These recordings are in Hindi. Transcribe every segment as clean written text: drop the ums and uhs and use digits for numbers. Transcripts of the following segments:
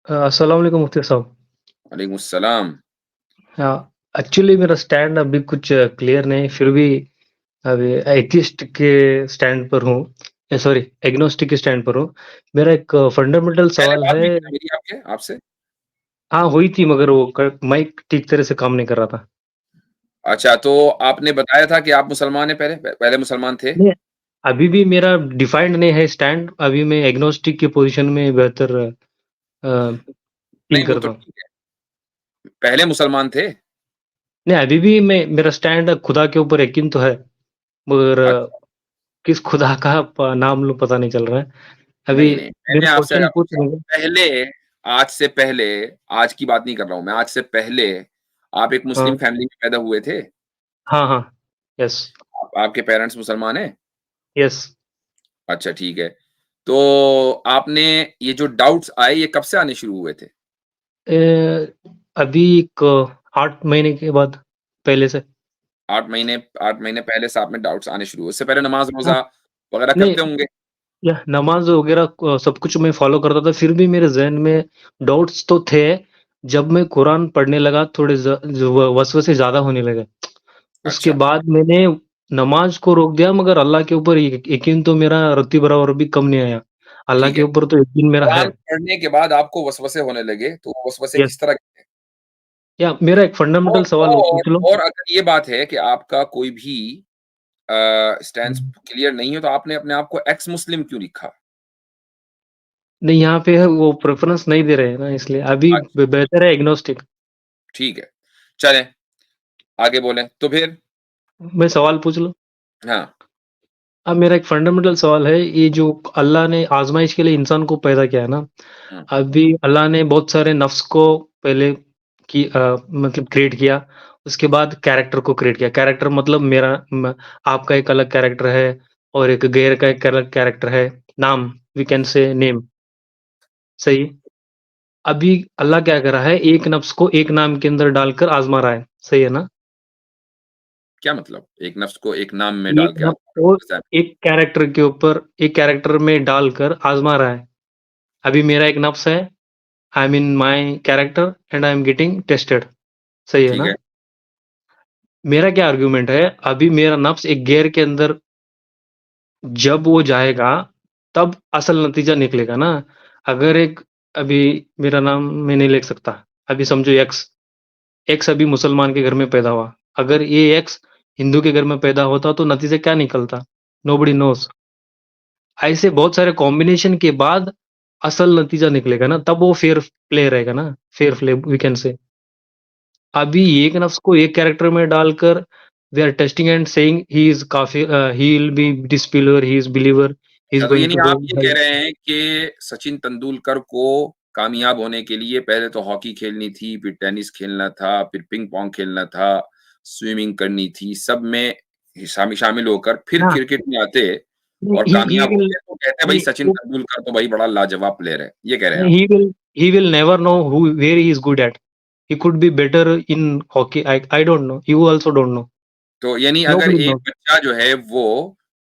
अस्सलाम वालेकुम मुफ्ती साहब। वालेकुम अस्सलाम। हाँ, एक्चुअली मेरा स्टैंड अभी कुछ क्लियर नहीं, फिर भी अभी एथियस्ट के स्टैंड पर हूँ। सॉरी, एग्नोस्टिक के स्टैंड पर हूँ। मेरा एक फंडामेंटल पहले सवाल बात है। हुई थी ना मेरी आपसे? हाँ, हुई थी मगर वो क माइक ठीक तरह से काम नहीं कर रहा था। अच्छा, तो आपने बताया था कि आप मुसलमान हैं पहले मुसलमान थे? नहीं, अभी भी मेरा डिफाइंड नहीं है स्टैंड, अभी मैं एग्नोस्टिक की पोज़ीशन में बेहतर फ़ील नहीं, वो करता तो हूँ। ठीक है। पहले मुसलमान थे? नहीं, अभी भी मेरा स्टैंड खुदा के ऊपर यकीन तो है, मगर अच्छा, किस खुदा का नाम लो पता नहीं चल रहा है। अभी नहीं, मैंने मेरा आपसे क्वेश्चन पूछ आपसे लूँगा। पहले आज से पहले आज की बात नहीं कर रहा हूँ मैं, आज से पहले आप एक हाँ, मुस्लिम फैमिली में पैदा हुए थे? हाँ, हाँ। यस, आपके पेरेंट्स मुसलमान हैं? यस। अच्छा, ठीक है। तो आपने ये जो डाउट्स आए, ये कब से आने शुरू हुए थे? अभी एक 8 महीने के बाद पहले से। 8 महीने पहले से आप में डाउट्स आने शुरू हुए। उससे पहले नमाज़ हाँ, रोज़ा वगैरह नहीं, करते होंगे? यह नमाज़ वग़ैरह सब कुछ मैं फ़ॉलो करता था, फिर भी मेरे ज़हन में डाउट्स तो थे। जब मैं कुरान पढ़ने लगा, थोड़े जो वसवसे ज़्यादा होने लगे। उसके अच्छा, बाद मैंने नमाज़ को रोक दिया, मगर अल्लाह के ऊपर यकीन तो मेरा रत्ती बराबर भी कम नहीं आया। अल्लाह ठीक के है। ऊपर तो यकीन मेरा है। कुरान पढ़ने के बाद आपको वसवसे होने लगे, तो वो वसवसे यस, किस तरह के थे? या मेरा एक फंडामेंटल और सवाल वो पूछ लो। और अगर ये बात है कि आपका कोई भी स्टैंस क्लियर नहीं है, तो आपने अपने आप को एक्स मुस्लिम क्यों लिखा? नहीं, यहाँ पे है वो प्रेफ़रेंस नहीं दे रहे हैं ना, इसलिए अभी अच्छा, बेहतर है एग्नोस्टिक। ठीक है। चलें, आगे बोलें। तो फिर मैं सवाल पूछ लूँ? हाँ, अब मेरा एक फंडामेंटल सवाल है, ये जो अल्लाह ने आज़माइश के लिए इंसान को पैदा किया है ना, हुँ, अभी अल्लाह ने बहुत सारे नफ्स को पहले मतलब क्रिएट किया, उसके बाद कैरेक्टर को क्रिएट किया। कैरेक्टर मतलब मेरा आपका एक अलग कैरेक्टर है और एक गैर का एक अलग कैरेक्टर है। नाम, वी कैन से नेम, सही? अभी अल्लाह क्या कर रहा है, एक नफ्स को एक नाम के अंदर डालकर आज़मा रहा है, सही है ना? क्या मतलब? एक नफ्स को एक नाम में डाल एक के नफ्स आज़मा को रहा है? एक कैरेक्टर के ऊपर एक कैरेक्टर में डालकर आज़मा रहा है। अभी मेरा एक नफ्स है, I am in my character and I am getting tested, सही है ठीक ना? है, मेरा क्या आर्गुमेंट है, अभी मेरा नफ्स एक गियर के अंदर जब वो जाएगा, तब असल नतीजा निकलेगा ना। अगर एक अभी मेरा नाम मैं नहीं लिख सकता, अभी समझो एक्स, एक्स अभी मुसलमान के घर में पैदा हुआ। अगर ये एक्स हिंदू के घर में पैदा होता तो नतीजा क्या निकलता? Nobody nose. ऐसे बहुत सारे कॉम्बिनेशन के बाद असल नतीजा निकलेगा ना, तब वो फेयर प्ले रहेगा ना, fair play we can say. अभी एक नफ्स को एक कैरेक्टर में डालकर we are testing and saying he is काफिर, he will be disbeliever, he is believer, he is अच्छा तो गोइंग यानी टू गो आप इन ये कह हेल। रहे हैं कि सचिन तेंदुलकर को कामयाब होने के लिए पहले तो हॉकी खेलनी थी, फिर टेनिस खेलना था, फिर पिंग पॉन्ग खेलना था, स्विमिंग करनी थी, सब में शामिल होकर फिर हाँ, क्रिकेट में आते और ही कामयाब विल होते तो कहते भाई ही सचिन तेंदुलकर तो भाई बड़ा लाजवाब प्लेयर है। ये कह रहे हैं आप। he will never know who where he is good at. He could be better in hockey. I don't know. You also don't know. तो यानी अगर Nobody एक knows. बच्चा जो है वो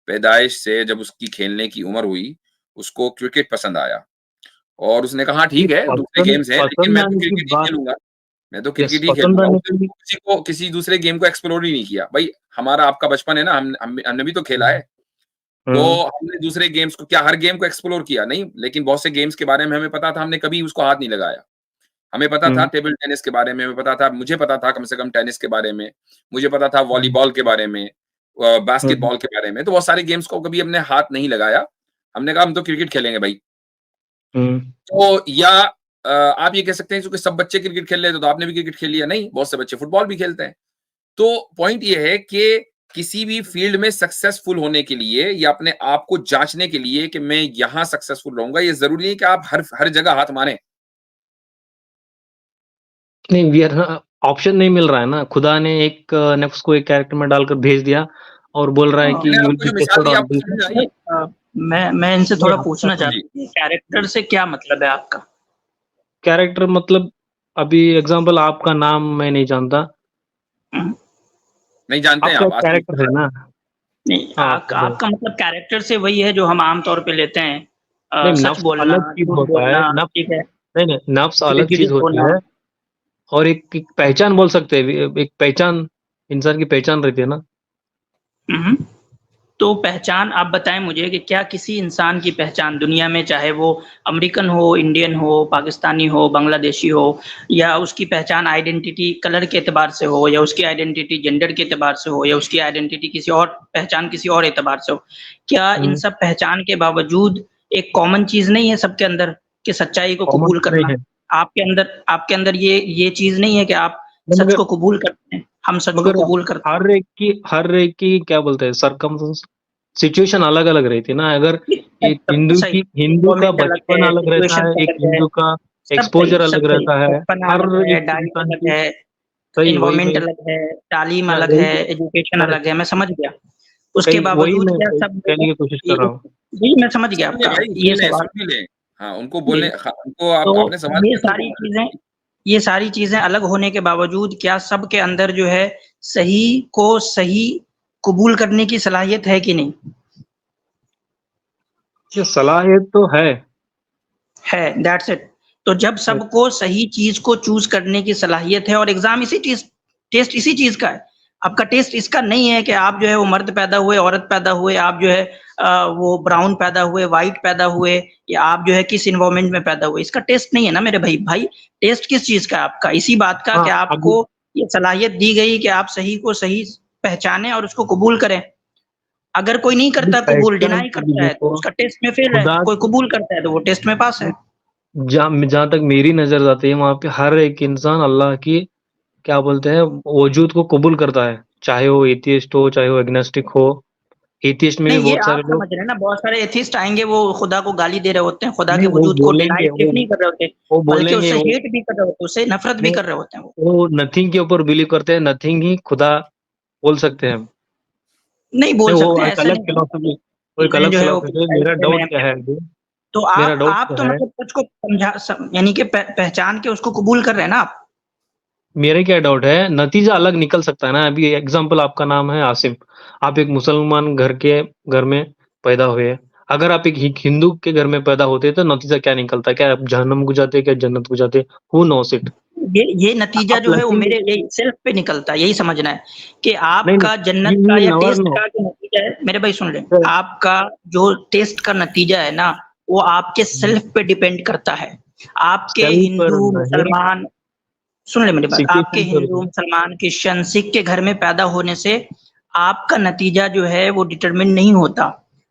पैदाइश से जब उसकी खेलने की उम्र हुई, उसको क्रिकेट पसंद आया और उसने कहा ये ठीक है दूसरे पसंद गेम्स हैं लेकिन पसंद मैं तो आने की क्रिकेट ही बात। खेलूँगा। मैं तो यस, क्रिकेट ही पसंद खेलूँगा, आने उसने की। किसी दूसरे गेम को एक्सप्लोर ही नहीं किया। भाई हमारा आपका बचपन है ना, हमने भी तो खेला है। तो हुँ, हमने दूसरे गेम्स को क्या हर गेम को एक्सप्लोर किया? नहीं, लेकिन बहुत से गेम्स के बारे में हमें पता था, हमने कभी उसको हाथ नहीं लगाया। हमें पता था हुँ, टेबल टेनिस के बारे में, हमें पता था मुझे पता था कम से कम टेनिस के बारे में, मुझे पता था हुँ, वॉलीबॉल के बारे में हुँ, बास्केटबॉल के बारे में, तो बहुत सारे गेम्स को कभी हमने हाथ नहीं लगाया। हमने कहा हम तो क्रिकेट खेलेंगे भाई। हुँ। तो या आप ये कह सकते हैं क्योंकि सब बच्चे क्रिकेट खेल रहे थे तो आपने भी क्रिकेट खेल लिया, नहीं, बहुत से बच्चे फुटबॉल भी खेलते हैं। तो पॉइंट ये है कि किसी भी फील्ड में सक्सेसफुल होने के लिए या अपने आप को जाँचने के लिए कि मैं यहाँ सक्सेसफुल रहूँगा, ये ज़रूरी नहीं कि आप हर जगह हाथ मारें। नहीं, वी आर ऑप्शन नहीं मिल रहा है ना। खुदा ने एक नफ्स को एक कैरेक्टर में डालकर भेज दिया और बोल रहा है कि मैंने यू विल आपको बी जो मिसाल टेस्टेड दी ऑन आपको दिस। समझ में नहीं, आई? मैं इनसे नहीं, थोड़ा आपका पूछना जी। चाहता हूँ कि कैरेक्टर से क्या मतलब है आपका? कैरेक्टर मतलब अभी एग्ज़ाम्पल आपका नाम मैं नहीं जानता, हुँ, नहीं जानते हैं आपका आप एक आज तक कैरेक्टर है ना? नहीं हाँ, आपका है। आपका मतलब कैरेक्टर से वही है जो हम आम तौर पे लेते हैं नहीं, सच नफ्स बोलना, अलग चीज़ झूठ होता है। बोलना, नफ्स ठीक है? नहीं, नफ्स अलग चीज़ प्रेजुडिस होती होना। है और एक पहचान बोल सकते हैं, एक पहचान, इंसान की पहचान रहती है ना। हुँ। तो पहचान आप बताएँ मुझे कि क्या किसी इंसान की पहचान दुनिया में, चाहे वो अमेरिकन हो, इंडियन हो, पाकिस्तानी हो, बांग्लादेशी हो, या उसकी पहचान आइडेंटिटी कलर के एतबार से हो, या उसकी आइडेंटिटी जेंडर के एतबार से हो, या उसकी आइडेंटिटी किसी और पहचान किसी और एतबार से हो, क्या इन हुँ, सब पहचान के बावजूद एक कॉमन चीज़ नहीं है सबके अंदर कि सच्चाई को कॉमन कबूल तो नहीं करना? है। आपके अंदर ये चीज़ नहीं है कि आप नहीं, सच मगर को कबूल करते हैं, हम सच को मगर कबूल करते हैं। हर एक की क्या बोलते हैं, सरकमस्टेंस, सिचुएशन अलग-अलग रहती है ना। अगर एक सही, हिंदू का एनवायरनमेंट अलग बचपन है, अलग रहता सिचुएशंस है, एक अलग है, हिंदू का एक्सपोज़र सब अलग सही, रहता है। बचपना हर अलग है, एक डाइट इंसान अलग की, है, सही वही एनवायरनमेंट मैं, अलग है, तालीम मैं अलग वही है, एजुकेशन मैं अलग है, मैं समझ गया। उसके कहीं वही बावजूद मैं क्या सब कहने की लोग कोशिश कर ये रहा हूँ। जी, मैं समझ गया सुन ले आपका भाई, ये सुन सवाल। भी ले। हाँ, उनको जी, बोलने उनको तो आपने सवाल ये किया तो सारी चीज़ें ये सारी चीज़ें अलग होने के बावजूद क्या सबके अंदर जो है सही को सही कबूल करने की सलाहियत है कि नहीं? ये सलाहियत तो है। है, दैट्स इट। तो जब सबको सही चीज़ को चूज़ करने की सलाहियत है और एग्ज़ाम टेस्ट इसी चीज़ का है। आपका टेस्ट इसका नहीं है कि आप जो है वो मर्द पैदा हुए, औरत पैदा हुए, आप जो है वो ब्राउन पैदा हुए, व्हाइट पैदा हुए, या आप जो है किस एनवायरनमेंट में पैदा हुए। इसका टेस्ट नहीं है ना मेरे भाई। भाई टेस्ट किस चीज़ का है आपका? इसी बात का हाँ, कि अभी आपको ये सलाहियत दी गई कि आप सही को सही पहचानें और उसको कबूल करें। अगर कोई नहीं अभी करता कबूल, पहचान डिनाई को भी करता है, तो देखो, उसका टेस्ट में फेल है। खुदा कोई कबूल करता है, तो वो टेस्ट में पास है। जहाँ तक मेरी नज़र जाती है, वहाँ पे हर एक इंसान अल्लाह की, क्या बोलते हैं, वजूद को कबूल करता है। चाहे वो एथियस्ट हो, चाहे वो एग्नोस्टिक हो। एथियस्ट में भी नहीं, ये बहुत आप सारे लोग, समझ रहे हैं ना, बहुत सारे एथिस्ट आएँगे, वो खुदा को गाली दे रहे होते हैं, खुदा के नहीं, वो वजूद को डिनाई बोलेंगे, सिर्फ़ नहीं कर रहे होते, वो बल्कि बोलेंगे, उससे वो हेट भी कर रहे होते हैं, उससे नफ़रत भी नहीं, कर रहे होते हैं वो। वो नथिंग के ऊपर बिलीव करते हैं, नथिंग ही खुदा बोल सकते हैं हम। नहीं बोल नहीं, वो सकते हैं, एक ऐसा अलग नहीं है। फिलॉसफी, वो एक चीज़ें अलग जो है वो फिलॉसफी है। प्रिसाइज़ मेरा से डाउट मैं क्या है अभी, तो मेरा डाउट आप तो क्या है, मतलब सच को समझा सम यानी कि पहचान के उसको कबूल कर रहे हैं ना आप? मेरे क्या डाउट है, नतीजा अलग निकल सकता है ना। अभी एग्ज़ाम्पल, आपका नाम है आसिम, आप एक मुसलमान घर में पैदा हुए। अगर आप एक हिंदू के घर में पैदा होते, तो नतीजा क्या निकलता? क्या आप जहन्नम को जाते, क्या जन्नत को जाते? हू नोस इट? ये नतीजा आप जो है वो लकीली, मेरे यही सेल्फ पे निकलता है, यही समझना है कि नहीं, नहीं, आपका जन्नत यू का विल या नेवर टेस्ट नो। का जो नतीजा है, मेरे भाई सुन लें, आपका जो टेस्ट का नतीजा है ना, वो आपके सेल्फ पे डिपेंड करता है। आपके सेल्फ पर हिंदू, नहीं, मुसलमान सुन ले मेरी बात, आपके सिचुएशन पर हिंदू, भी। मुसलमान, क्रिश्चियन, सिख के घर में पैदा होने से आपका नतीजा जो है वो डिटरमिन नहीं होता।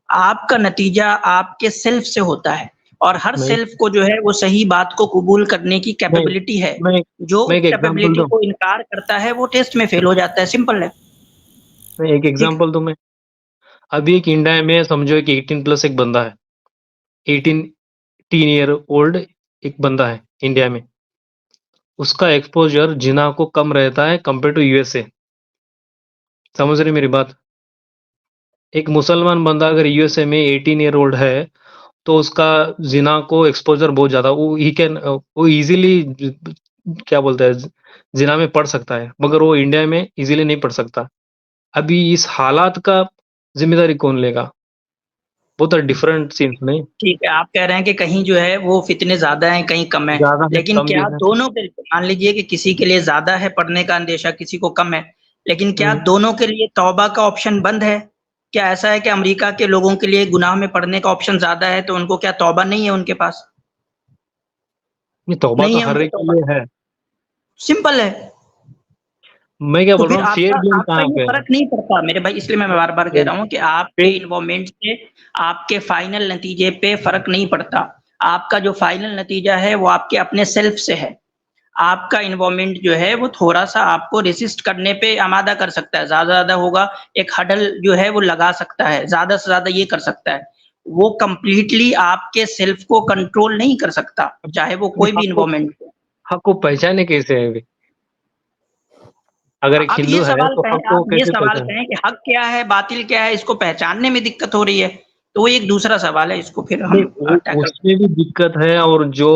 आपका नतीजा आपके सेल्फ से होता है और हर मैं सेल्फ को जो है वो सही बात को कबूल करने की मैं कैपेबिलिटी है। मैं जो मैं उस एक एग्ज़ाम्पल कैपेबिलिटी दूँ? को इनकार करता है वो टेस्ट में फेल हो जाता है, सिंपल है। मैं एक ठीक है? एग्ज़ाम्पल दूँ मैं? अभी एक इंडिया में समझो, एक 18 प्लस एक बंदा है। 18 टीन ईयर ओल्ड एक बंदा है इंडिया में। उसका एक्सपोज़र जिना को कम रहता है कंपेयर टू यूएसए। समझ रहे हैं मेरी बात? एक मुसलमान बंदा अगर यूएसए में 18 ईयर ओल्ड है, तो उसका जिना को एक्सपोज़र बहुत ज़्यादा, वो ईज़िली क्या बोलते हैं, जिना में पड़ सकता है, मगर वो इंडिया में ईज़िली नहीं पड़ सकता। अभी इस हालात का ज़िम्मेदारी कौन लेगा? बोथ आर डिफरेंट सीन्स नहीं? ठीक है, आप कह रहे हैं कि कहीं जो है वो फ़ितने ज़्यादा हैं, कहीं कम हैं। ज़्यादा है, लेकिन कम भी क्या है। दोनों के लिए मान लीजिए कि किसी के लिए ज़्यादा है पढ़ने का अंदेशा, किसी को कम है, लेकिन क्या हुँ। दोनों के लिए तौबा का ऑप्शन बंद है? क्या ऐसा है कि अमेरिका के लोगों के लिए गुनाह में पड़ने का ऑप्शन ज़्यादा है, तो उनको क्या तौबा नहीं है उनके पास? नहीं, तौबा नहीं तो है हर उनको एक के तौबा, लिए है। सिंपल है। मैं क्या तो बोल रहा फिर हूँ, आपका फेयर गेम आपका कहाँ ये पे है? फ़र्क नहीं पड़ता मेरे भाई, इसलिए मैं बार-बार कह फेयर रहा हूँ कि आपके फेयर इन्वॉल्वमेंट से आपके फाइनल नतीजे पे फ़र्क नहीं पड़ता। आपका जो फाइनल नतीजा है वो आपके अपने सेल्फ से है। आपका इन्वॉल्वमेंट जो है वो थोड़ा-सा आपको रेसिस्ट करने पे आमादा कर सकता है, ज़्यादा से ज़्यादा होगा, एक हडल जो है वो लगा सकता है, ज़्यादा से ज़्यादा ये कर सकता है। वो कंप्लीटली आपके सेल्फ को कंट्रोल नहीं कर सकता, चाहे वो अभी कोई भी इन्वॉल्वमेंट हो। हक को पहचाने कैसे है अभी? अगर एक आप हिंदू है, तो हक आप को ये कैसे सवाल पहचाने? कहें कि हक क्या है, बातिल क्या है, इसको पहचानने में दिक्कत हो रही है, तो वो एक दूसरा सवाल है, इसको फिर नहीं, हम वो टैकल उसमें भी दिक्कत है, और जो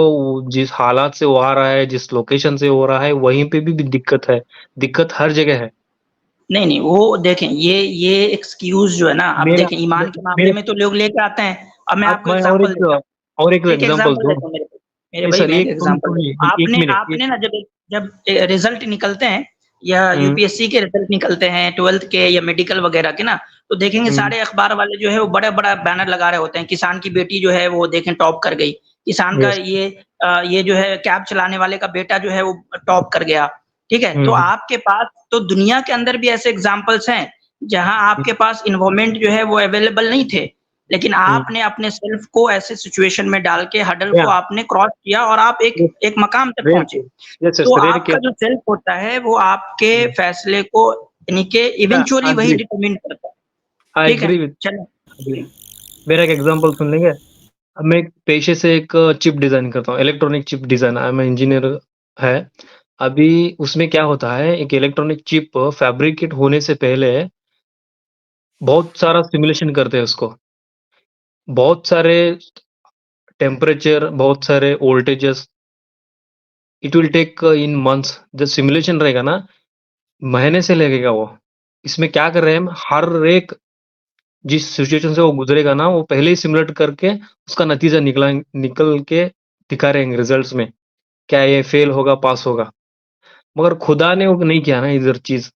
जिस हालात से वो आ रहा है, जिस लोकेशन से हो रहा है, वहीं पे भी दिक्कत है। दिक्कत हर जगह है। नहीं, नहीं, वो देखें ये एक्सक्यूज़ जो है ना, अब मेरा देखें ईमान मे के मामले मेरे में तो लोग लेके आते हैं। अब मैं आप आपको मैं एग्ज़ाम्पल देता हूँ, और एक एक एग्ज़ाम्पल एग्ज़ाम्पल दूँ? देता हूँ मेरे को। मेरे नहीं भाई सर, मैं एक एक एग्जांपल सुनिए, देता हूँ। एक मिनट, आपने ना जब रिजल्ट निकलते हैं या हुँ, यूपीएससी के रिजल्ट निकलते हैं 12th के या मेडिकल वगैरह के ना, तो देखेंगे हुँ, सारे अखबार वाले जो है वो बड़ा-बड़ा बैनर लगा रहे होते हैं, किसान की बेटी जो है वो देखें टॉप कर गई, किसान का यस, ये जो है कैब चलाने वाले का बेटा जो है वो टॉप कर गया, ठीक है? हुँ, तो हुँ, आपके पास तो दुनिया के अंदर भी ऐसे एग्जाम्पल्स हैं, जहाँ हुँ, आपके पास एनवायरनमेंट जो है वो अवेलेबल नहीं थे, लेकिन हुँ, आपने अपने सेल्फ को ऐसे सिचुएशन में डाल के हडल को या आपने क्रॉस किया और आप एक यस, एक मकाम तक रेयर पहुँचे। केस, यस, यस, तो रेयर आपका केस, जो सेल्फ होता है वो आपके हुँ, फैसले को यानी कि या इवेंचुअली वही एग्री, डिटरमाइन करता है। आई ठीक है? एग्री विथ, चलें। एग्री। जी। मेरा एक एग्ज़ाम्पल सुन लेंगे? अब मैं एक पेशे से एक चिप डिज़ाइन करता हूँ, electronic chip design, I am engineer है। अभी उसमें क्या होता है, एक इलेक्ट्रॉनिक चिप फैब्रिकेट होने से पहले बहुत सारा सिमुलेशन करते हैं उसको। बहुत सारे टेम्परेचर, बहुत सारे voltages, it will take in months. जब सिमुलेशन रहेगा ना, महीने से लगेगा वो। इसमें क्या कर रहे हैं हम, हर एक जिस सिचुएशन से वो गुज़रेगा ना, वो पहले ही सिमुलेट करके उसका नतीजा निकल के दिखा रहे हैं रिज़ल्ट्स में। क्या ये फेल होगा, पास होगा। मगर खुदा ने वो नहीं किया ना इधर चीज़।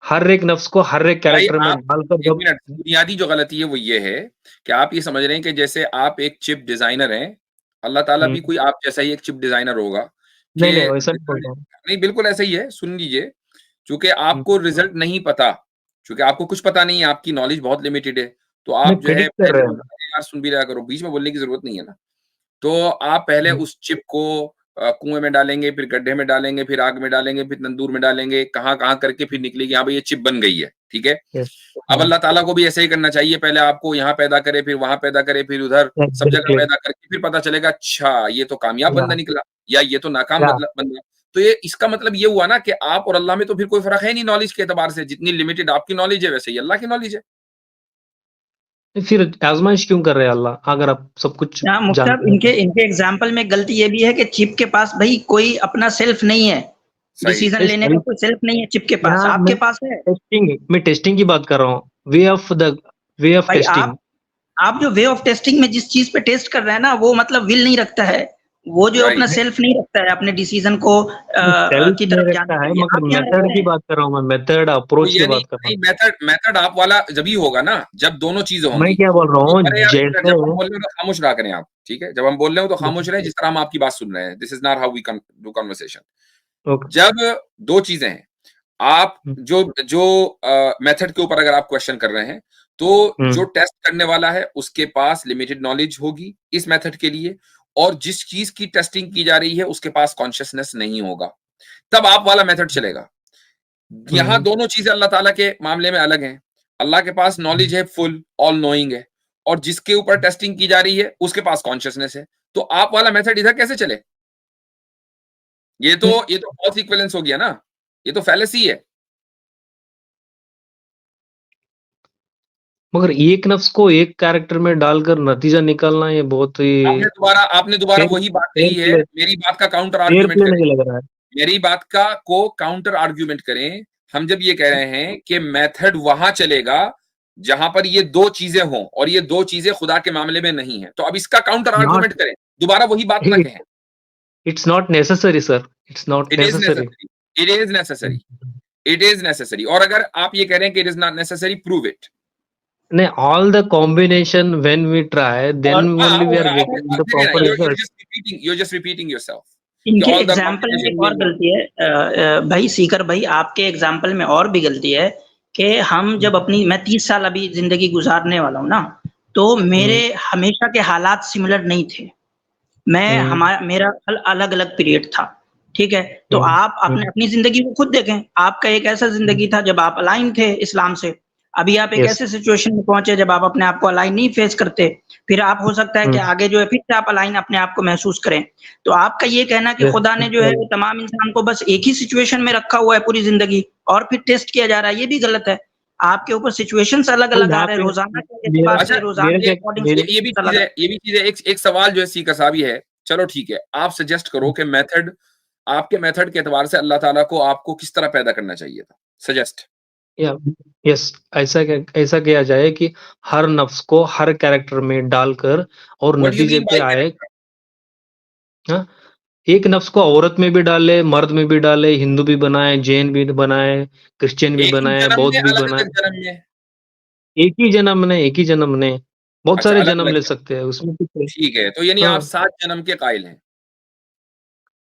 हर एक नफ्स को हर एक भाई कैरेक्टर में आप डालकर एक जब मिनट, बुनियादी जो गलती है वो ये है कि आप ये समझ रहे हैं कि जैसे आप एक चिप डिजाइनर हैं, अल्लाह ताला हुँ, भी कोई आप जैसा ही एक चिप डिजाइनर होगा कि नहीं, नहीं वैसा नहीं बोल रहा हूँ। नहीं बिल्कुल ऐसा ही है, सुन लीजिए। चूंकि हुँ, आपको रिजल्ट नहीं पता, चूंकि आपको कुछ पता नहीं है, आपकी नॉलेज बहुत लिमिटेड है, तो नहीं आप जो है प्रेडिक्ट कर पहले रहे तो हैं। यार सुन भी रहा करो, बीच में बोलने की जरूरत नहीं है ना। तो आप पहले हुँ, उस चिप को कुएं में डालेंगे, फिर गड्ढे में डालेंगे, फिर आग में डालेंगे, फिर तंदूर में डालेंगे, कहाँ-कहाँ करके फिर निकलेगी, हाँ भाई ये चिप बन गई है, ठीक है? यस, अब हुँ, अल्लाह ताला को भी ऐसे ही करना चाहिए, पहले आपको यहाँ पैदा करे, फिर वहाँ पैदा करे, फिर उधर सब जगह एग्ज़ैक्टली पैदा करके फिर पता चलेगा अच्छा ये तो कामयाब या बंदा निकला या ये तो नाकाम या मतलब बंदा। तो ये इसका मतलब ये हुआ ना कि आप और अल्लाह में तो फिर कोई फ़र्क है नहीं नॉलेज के एतबार से, जितनी लिमिटेड आपकी नॉलेज है वैसे ही अल्लाह की नॉलेज है। फिर आज़माइश क्यों कर रहे हैं अल्लाह? अगर आप सब कुछ हाँ, मुफ्ती साहब जानते हैं इनके तो? इनके एग्जाम्पल में गलती ये भी है कि चिप के पास भई कोई अपना सेल्फ नहीं है। सही। डिसीजन नहीं लेने का सेल्फ कोई सेल्फ नहीं है चिप के पास, यहाँ आपके पास है। मैं टेस्टिंग की बात कर रहा हूँ। वे ऑफ भाई टेस्टिंग आप जो वे ऑफ टेस्टिंग में जिस चीज़ पे टेस्ट कर रहे हैं ना, वो मतलब विल नहीं रखता है। वो जो अपना राइट। सेल्फ नहीं रखता है अपने डिसीजन को सेल्फ की नहीं तरफ जाने रखता के है लिए, मगर आप यहाँ रख मेथड रहे की हैं। बात कर रहा हूँ मैं, मेथड तो अप्रोच की यानी बात कर रहा नहीं, हूँ। मेथड मेथड आप वाला जभी होगा ना जब दोनों चीजें मैं होंगी। क्या बोल रहा तो हूँ अरे यार एक मिनट, जैसे जब हम बोल रहे हो तो खामोश रहा करें आप, ठीक है? जब हम बोल रहे हो तो खामोश रहें जिस तरह हम आपकी बात सुन रहे हैं। This is not how we do conversation. Okay जब दो चीजें हैं, आप हुँ, जो जो मेथड के ऊपर अगर आप क्वेश्चन कर रहे हैं, तो जो हुँ, टेस्ट करने वाला है उसके पास लिमिटेड नॉलेज होगी इस मेथड के लिए, और जिस चीज की टेस्टिंग की जा रही है उसके पास कॉन्शियसनेस नहीं होगा, तब आप वाला मेथड चलेगा। यहाँ हुँ, दोनों चीजें अल्लाह ताला के मामले में अलग हैं। अल्लाह के पास हुँ, नॉलेज है, फुल ऑल नोइंग है, और जिसके ऊपर टेस्टिंग की जा रही है उसके पास कॉन्शियसनेस है। तो आप वाला मेथड इधर कैसे चले? नहीं ये तो फॉल्स इक्विवेलेंस हो गया ना, ये तो फैलेसी है। मगर एक नफ्स को एक कैरेक्टर में डालकर नतीजा निकालना ये बहुत ही आपने दोबारा फेयर वही बात फेयर कही है, प्ले मेरी बात का काउंटर फेयर आर्ग्यूमेंट प्ले करें। नहीं लग रहा है। मेरी बात का को काउंटर आर्ग्यूमेंट करें। हम जब ये कह रहे हैं कि मेथड वहां चलेगा जहां पर ये दो चीजें हों, और ये दो चीजें खुदा के मामले में नहीं है, तो अब इसका काउंटर नॉट आर्ग्यूमेंट करें, दोबारा वही बात ना इट कहें। It's not necessary sir, it's not it is necessary. Necessary, it is necessary, it is necessary. और अगर आप ये कह रहे हैं कि it is not necessary, prove it. नहीं, all the combination when we try, और then only we are getting the proper result. you're just repeating yourself कि इनके all the एग्जाम्पल में एक combination और में गलती है भाई सीकर भाई, आपके एग्जाम्पल में और भी गलती है कि हम जब अपनी मैं 30 साल अभी जिंदगी गुजारने वाला हूँ ना, तो मेरे हुँ, हमेशा के हालात सिमिलर नहीं थे। मैं हुँ, हमारा मेरा अलग-अलग पीरियड था, ठीक है? तो हुँ, आप हुँ, अपने अपनी ज़िंदगी को खुद देखें, आपका एक ऐसा हुँ, ज़िंदगी था जब आप अलाइन थे इस्लाम से, अभी आप एक यस, ऐसे सिचुएशन में पहुँचे जब आप अपने आप को अलाइन नहीं फेस करते, फिर आप हो सकता है कि हुँ, आगे जो है फिर से आप अलाइन अपने आप को महसूस करें। तो आपका ये कहना कि यस, खुदा ने जो है वो तमाम इंसान को बस एक ही सिचुएशन में रखा हुआ है पूरी ज़िंदगी और फिर टेस्ट किया जा रहा है, ये भी गलत है। आपके ऊपर सिचुएशंस तो अलग-अलग आ यहाँ रहे हैं, पे रोज़ाना के मेरा एतबार अच्छा, से, रोज़ाना मेरे के क्या अकॉर्डिंग मेरे ये भी चीज अलग है, ये भी चीज है। एक सवाल जो है सीकर साहब ये है, चलो ठीक है, आप सजेस्ट करो कि मेथड, आपके मेथड के एतबार से अल्लाह ताला को आपको किस तरह पैदा करना चाहिए था, सजेस्ट। या यस, ऐसा किया जाए कि हर नफ्स को हर कैरेक्टर में डालकर और व्हाट डू यू नतीजे मीन पे बाय आए। कैरेक्टर? हाँ, एक नफ्स को औरत में भी डाले, मर्द में भी डाले, हिंदू भी बनाए, जैन भी बनाए, क्रिश्चियन भी एक ही बनाए, जन्म बौद्ध में, भी बनाए। अलग-अलग जन्म में? एक ही जन्म ने, बहुत अच्छा, सारे जन्म अलग-अलग ले जन्म। सकते हैं, उसमें कुछ है। ठीक है, तो यानी आप हाँ, 7 जन्म के कायल हैं।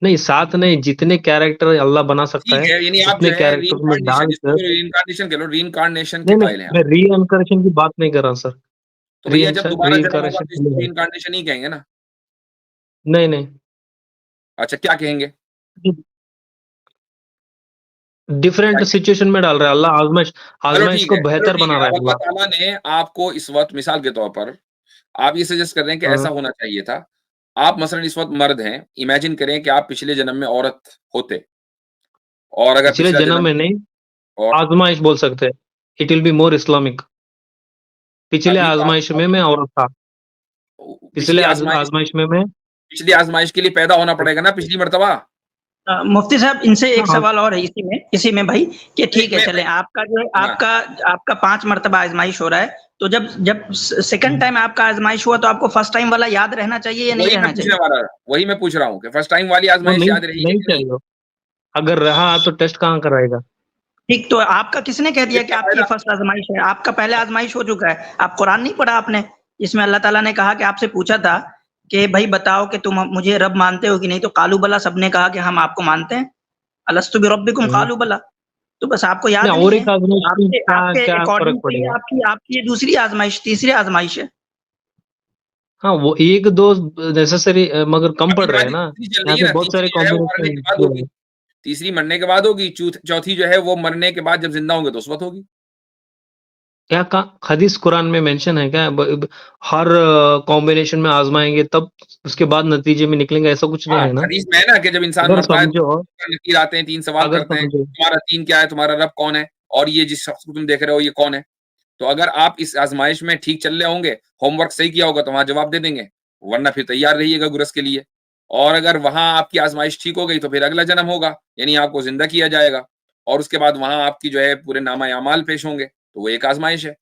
नहीं 7 नहीं, जितने कैरेक्टर अल्लाह बना सकता ठीक है, है, यानी आप जो उतने है कैरेक्टर में रीइन्कार्नेशन, डालकर। जिसको रीइन्कार्नेशन कह लो, रीइन्कार्नेशन के नहीं, नहीं, कायल हैं आप। मैं री-इनकार्नेशन की बात नहीं कर रहा सर। तो भैया जब दोबारा जन्म होगा री-इनकार्नेशन तो इसको नहीं है। रीइन्कार्नेशन ही कहेंगे ना? नहीं, नहीं। अच्छा, क्या कहेंगे? क्या डिफरेंट कहेंगे? सिचुएशन में डाल रहा है अल्लाह, आज़माइश को चलो बेहतर ठीक बना है। रहा अब है अल्लाह अल्लाह। ताला ने आपको इस वक़्त मिसाल के तौर पर आप ये सजेस्ट कर रहे हैं कि हाँ, ऐसा होना चाहिए था। आप मसलन इस वक़्त मर्द हैं, इमेजिन करें कि आप पिछले जन्म में औरत होते और अगर पिछले पिछला जन्म जन्म में नहीं, और आज़माइश बोल सकते हैं। It will be more Islamic. पिछले अभी तो आप आज़माइश में मैं औरत था। पिछली पिछले आज़माइश आज़माइश में मैं। पिछली आज़माइश के लिए पैदा होना पड़ेगा ना पिछली मर्तबा। मुफ्ती साहब इनसे एक हाँ, सवाल और है इसी में भाई कि ठीक है मैं चलें आपका जो है हाँ, आपका 5 मर्तबा आज़माइश हो रहा है, तो जब सेकंड हुँ, टाइम आपका आज़माइश हुआ तो आपको फर्स्ट टाइम वाला याद रहना चाहिए या नहीं रहना चाहिए? वही मैं पूछ रहा हूँ कि फर्स्ट टाइम वाली वो आज़माइश नहीं याद रही है नहीं कि नहीं? चाहिए। अगर रहा तो टेस्ट कहाँ कराएगा? ठीक, तो आपका किसने कह दिया फिर कि क्या आपकी ये फ़ायदा? फर्स्ट आज़माइश है? आपका पहले आज़माइश हो चुका है। आप कुरान नहीं पढ़ा आपने? इसमें अल्लाह ताला ने कहा कि आपसे पूछा था कि भई बताओ कि तुम मुझे रब मानते हो कि नहीं? तो कालू बला सबने कहा कि हम आपको मानते हैं। अलस्तु बिरब्बिकुम हुँ, कालू बला। तो बस आपको नहीं याद नहीं और है। एक आज़माइश में आपके क्या आपके क्या फ़र्क अकॉर्डिंग तो ये पड़ेगा? आपकी ये दूसरी आज़माइश, तीसरी आज़माइश है। हाँ, वो 1-2 नेसेसरी मगर कम अभी पड़ रहे हैं वाली ना। तीसरी चल यहाँ रही है पे ना, बहुत सारे तीसरी जो है वो मरने कॉम्बिनेशन के बाद किए होगी। हैं। तीसरी मरने के बाद होगी, चौथी जो है वो मरने के बाद जब ज़िंदा होंगे तो उस वक़्त होगी। क्या कहा हदीस कुरान में मेंशन है क्या? हर कॉम्बिनेशन में आज़माएँगे तब उसके बाद नतीजे में निकलेंगे, ऐसा कुछ नहीं हाँ, है ना? हदीस में है ना कि जब इंसान अगर मरता है समझो तो नकीर आते हैं, 3 सवाल अगर करते हैं, समझो तुम्हारा दीन क्या है, तुम्हारा रब कौन है और ये जिस शख्स को तुम देख रहे हो ये कौन है? तो अगर आप इस आज़माइश में ठीक चल रहे होंगे, होमवर्क सही किया होगा तो वहाँ जवाब दे देंगे, वरना फिर तैयार रहिएगा गुरस के लिए। और अगर वहाँ आपकी आज़माइश ठीक हो गई तो फिर अगला जन्म होगा, यानी आपको ज़िंदा किया जाएगा और उसके बाद वहाँ आपकी जो है पूरे नामा-ए-अमाल पेश होंगे, तो वो एक आज़माइश है।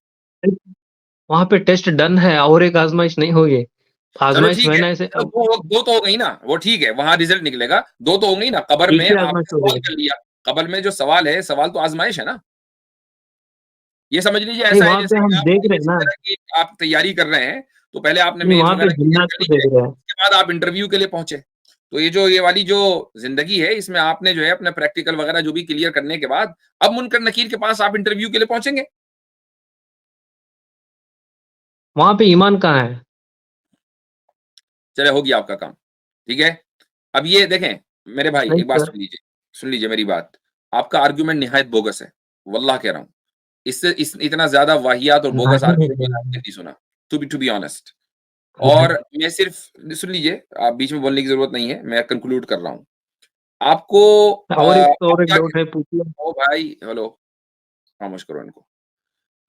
वहाँ पे टेस्ट डन है और एक आज़माइश नहीं हुई है। चलो आज़माइश ठीक है, मैंने ऐसे चलो अब 2 तो हो गई ना, वो ठीक है, वहाँ रिज़ल्ट निकलेगा, 2 तो हो गई ना, कब्र एक में ही आज़माइश आपने हो सवाल गई। कर लिया, कब्र में जो सवाल है, सवाल तो आज़माइश है ना। ये समझ लीजिए नहीं, ऐसा है वहाँ पे जैसे कि हम आप देख रहे हैं किसी ना, तरह की आप तैयारी कर रहे हैं, तो पहले आपने नहीं मेंस वहाँ पे वगैरह क्लियर जिन्नात कर को ली है, देख रहे हैं। उसके बाद आप इंटरव्यू के लिए पहुँचे। तो ये वाली जो ज़िंदगी है, इसमें आपने जो है अपना प्रैक्टिकल वगैरह जो भी क्लियर करने के बाद, अब मुनकर नकीर के पास आप इंटरव्यू के लिए पहुँचेंगे। वहाँ पे ईमान कहाँ है? चलिए हो गया आपका काम, ठीक है? अब ये देखें, मेरे भाई नहीं एक बात सर। सुन लीजिए मेरी बात। आपका आर्गुमेंट निहायत बोगस है, वल्लाह कह रहा हूँ। इससे इस इतना ज़्यादा वाहियात और बोगस नहीं, आर्गुमेंट मैंने आज नहीं, तक नहीं सुना, टू बी ऑनेस्ट। नहीं। और मैं सिर्फ सुन लीजिए, आप बीच में बोलने की ज़रूरत नहीं है, मैं कंक्लूड कर रहा हूँ। आपको आप और एक क्या डाउट है पूछिए। ओ भाई हेलो, खामोश करो इनको।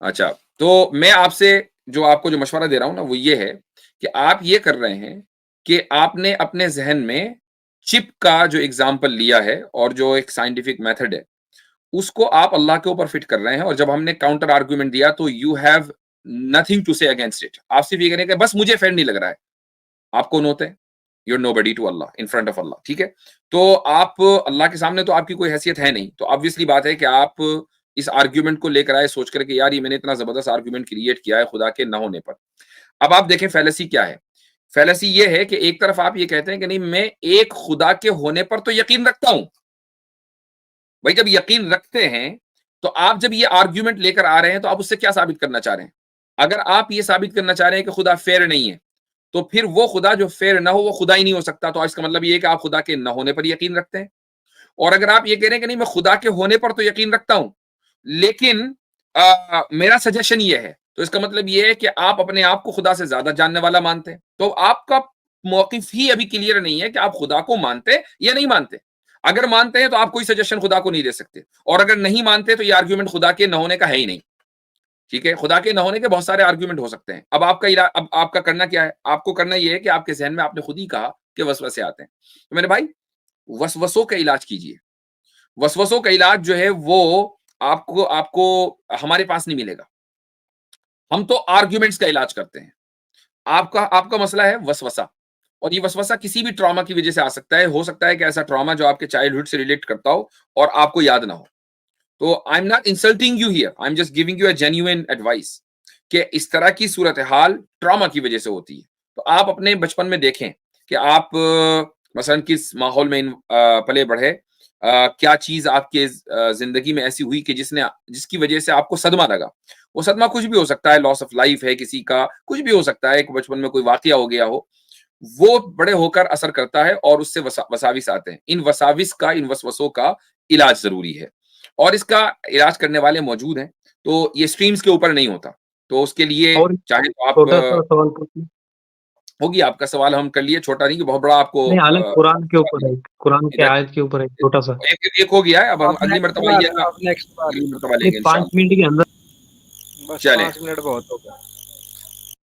अच्छा, तो मैं आपसे जो मशवरा दे रहा हूँ ना, वो ये है कि आप ये कर रहे हैं कि आपने अपने ज़हन में चिप का जो एग्ज़ाम्पल लिया है और जो एक साइंटिफिक मेथड है, उसको आप अल्लाह के ऊपर फिट कर रहे हैं और जब हमने काउंटर आर्गुमेंट दिया तो यू हैव नथिंग टू से अगेंस्ट इट। आप सिर्फ ये कह रहे हैं कि बस मुझे फेयर नहीं लग रहा है। आप कौन होते हैं? You are nobody to Allah, in front of Allah, ठीक है? तो आप अल्लाह के सामने तो आपकी कोई हैसियत है नहीं। तो ऑब्वियसली बात है कि आप इस आर्गुमेंट को लेकर आए सोच कर के यार ये मैंने इतना ज़बरदस्त आर्गुमेंट क्रिएट किया है खुदा के ना होने पर। अब आप देखें फैलेसी क्या है? फैलेसी ये है कि एक तरफ आप ये कहते हैं कि नहीं मैं एक खुदा के होने पर तो यकीन रखता हूँ। भाई जब यकीन रखते हैं, तो आप जब ये आर्गुमेंट लेकर आ रहे हैं तो आप उससे क्या साबित करना चाह रहे हैं? अगर आप ये साबित करना चाह रहे हैं कि खुदा फेयर नहीं है, तो फिर वो खुदा जो फेयर ना हो वो खुदा ही नहीं हो सकता। तो इसका मतलब ये है कि आप खुदा के न होने पर यकीन रखते हैं। और अगर आप ये कह रहे हैं कि नहीं मैं खुदा के होने पर तो यकीन रखता हूं, लेकिन मेरा सजेशन ये है, तो इसका मतलब ये है कि आप अपने आप को खुदा से ज्यादा जानने वाला मानते हैं। तो आपका मौकिफ ही अभी क्लियर नहीं है कि आप खुदा को मानते या नहीं मानते। अगर मानते हैं तो आप कोई सजेशन खुदा को नहीं दे सकते, और अगर नहीं मानते तो ये आर्ग्यूमेंट खुदा के न होने का है ही नहीं। ठीक है, खुदा के न होने के बहुत सारे आर्ग्यूमेंट हो सकते हैं। अब आपका करना क्या है? आपको करना ये है कि आपके ज़हन में आपने खुद ही कहा कि वसवसे आते हैं। तो मेरे भाई वसवसों का इलाज कीजिए। वसवसों का इलाज जो है वो आपको आपको हमारे पास नहीं मिलेगा। हम तो आर्ग्यूमेंट्स का इलाज करते हैं। आपका आपका मसला है वसवसा। और ये वसवसा किसी भी ट्रॉमा की वजह से आ सकता है। हो सकता है कि ऐसा ट्रॉमा जो आपके चाइल्डहुड से रिलेट करता हो और आपको याद ना हो। तो I am not insulting you here, I am just giving you a genuine advice कि इस तरह की सूरत हाल ट्रॉमा की वजह से होती है। तो आप अपने बचपन में देखें कि आप मसलन किस माहौल में पले बढ़े, क्या चीज आपके जिंदगी में ऐसी हुई कि जिसकी वजह से आपको सदमा लगा। वो सदमा कुछ भी हो सकता है, लॉस ऑफ लाइफ है किसी का, कुछ भी हो सकता है, बचपन में कोई वाकया हो गया हो, वो बड़े होकर असर करता है और उससे वसाविस आते हैं। इन वसाविस का, इन वसवसों का इलाज जरूरी है और इसका इलाज करने वाले मौजूद हैं। तो ये स्ट्रीम्स के ऊपर नहीं होता, तो उसके लिए और चाहे तो आप छोटा-सा सवाल पूछूँ? होगी आपका सवाल हम कर लिए, छोटा नहीं कि बहुत बड़ा आपको नहीं, हालाँकि कुरान के ऊपर है, कुरान की इधर आयत के ऊपर है, छोटा-सा। एक हो गया है, अब अब अगली नेक्स्ट मर्तबा बार, ये अब नेक्स्ट बार। अगली मर्तबा नहीं, लेंगे 5 इंशाल्लाह। मिनट के अंदर बस चलें। 5 मिनट बहुत हो गए।